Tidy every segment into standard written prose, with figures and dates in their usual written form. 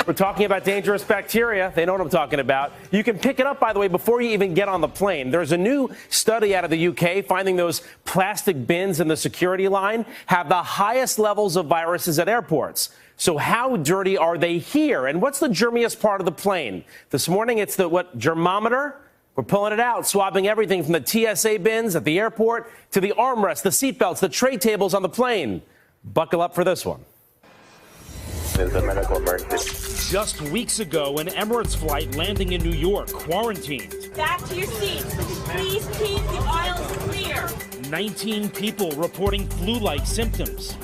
We're talking about dangerous bacteria. They know what I'm talking about. You can pick it up, by the way, before you even get on the plane. There's a new study out of the UK finding those plastic bins in the security line have the highest levels of viruses at airports. So how dirty are they here? And what's the germiest part of the plane? This morning, it's the germometer? We're pulling it out, swabbing everything from the TSA bins at the airport to the armrests, the seatbelts, the tray tables on the plane. Buckle up for this one. There's a medical emergency. Just weeks ago, an Emirates flight landing in New York quarantined. Back to your seats. Please keep the aisles clear. 19 people reporting flu-like symptoms.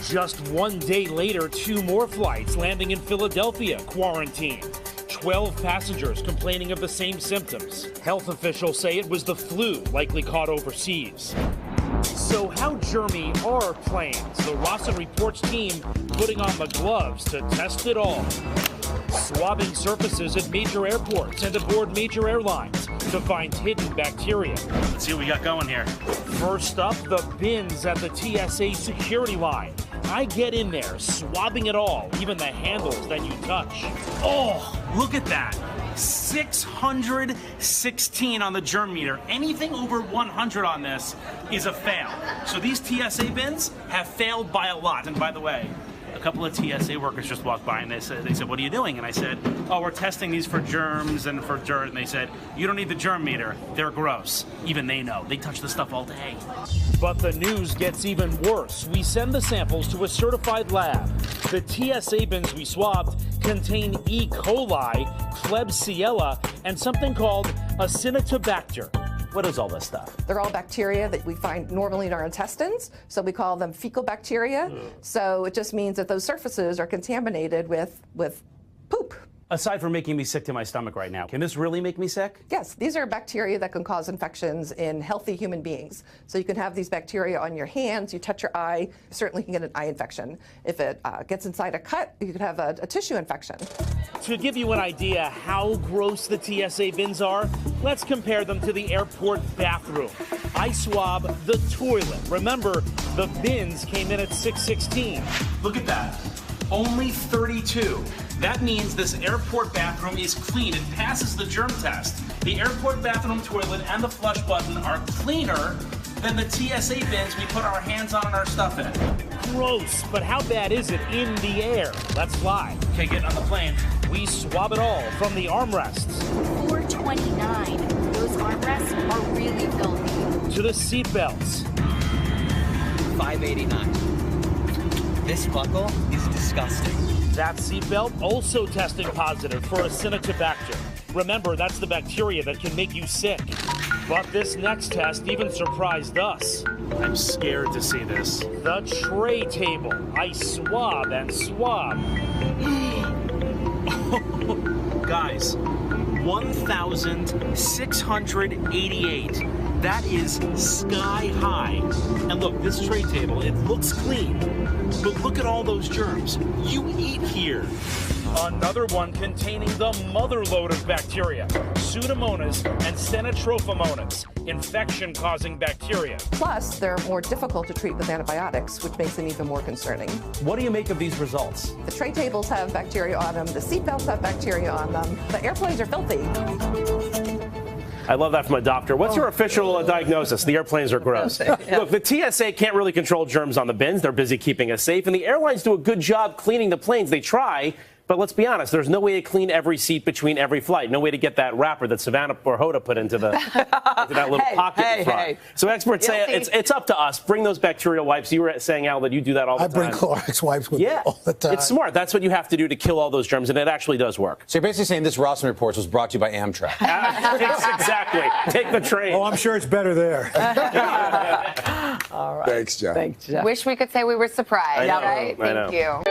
Just one day later, 2 more flights landing in Philadelphia quarantined. 12 passengers complaining of the same symptoms. Health officials say it was the flu, likely caught overseas. So how germy are planes? The Ross and Reports team putting on the gloves to test it all. Swabbing surfaces at major airports and aboard major airlines to find hidden bacteria. Let's see what we got going here. First up, the bins at the TSA security line. I get in there, swabbing it all, even the handles that you touch. Oh, look at that. 616 on the germ meter. Anything over 100 on this is a fail. So these TSA bins have failed by a lot. And by the way, a couple of TSA workers just walked by and they said, what are you doing? And I said, oh, we're testing these for germs and for dirt. And they said, you don't need the germ meter. They're gross. Even they know. They touch this stuff all day. But the news gets even worse. We send the samples to a certified lab. The TSA bins we swabbed contain E. coli, Klebsiella, and something called Acinetobacter. What is all this stuff? They're all bacteria that we find normally in our intestines, so we call them fecal bacteria. So it just means that those surfaces are contaminated with poop. Aside from making me sick to my stomach right now, can this really make me sick? Yes, these are bacteria that can cause infections in healthy human beings. So you can have these bacteria on your hands, you touch your eye, you certainly can get an eye infection. If it gets inside a cut, you could have a tissue infection. To give you an idea how gross the TSA bins are, let's compare them to the airport bathroom. I swab the toilet. Remember, the bins came in at 616. Look at that. Only 32. That means this airport bathroom is clean. It passes the germ test. The airport bathroom toilet and the flush button are cleaner than the TSA bins we put our hands on and our stuff in. Gross, but how bad is it in the air? Let's fly. Okay, get on the plane. We swab it all from the armrests 429. Those armrests are really filthy. to the seatbelts. 589. This buckle is disgusting. That seatbelt also testing positive for Acinetobacter. Remember, that's the bacteria that can make you sick. But this next test even surprised us. I'm scared to see this. The tray table. I swab and swab. Guys, 1,688. That is sky high. And look, this tray table, it looks clean. But look at all those germs. You eat here. Another one containing the mother load of bacteria, Pseudomonas and Stenotrophomonas, infection-causing bacteria. Plus, they're more difficult to treat with antibiotics, which makes them even more concerning. What do you make of these results? The tray tables have bacteria on them, the seatbelts have bacteria on them, the airplanes are filthy. I love that from a doctor. What's your official diagnosis? The airplanes are gross. Look, the TSA can't really control germs on the bins. They're busy keeping us safe. And the airlines do a good job cleaning the planes. They try. But let's be honest, there's no way to clean every seat between every flight. No way to get that wrapper that Savannah or Hoda put into that little pocket in front. So experts say it's up to us. Bring those bacterial wipes. You were saying, Al, that you do that all the time. I bring Clorox wipes with me all the time. It's smart. That's what you have to do to kill all those germs, and it actually does work. So you're basically saying this Ross and Reports was brought to you by Amtrak. Exactly. Take the train. Oh, I'm sure it's better there. All right. Thanks, Jeff. Thanks, Jeff. Wish we could say we were surprised, right? Thank you.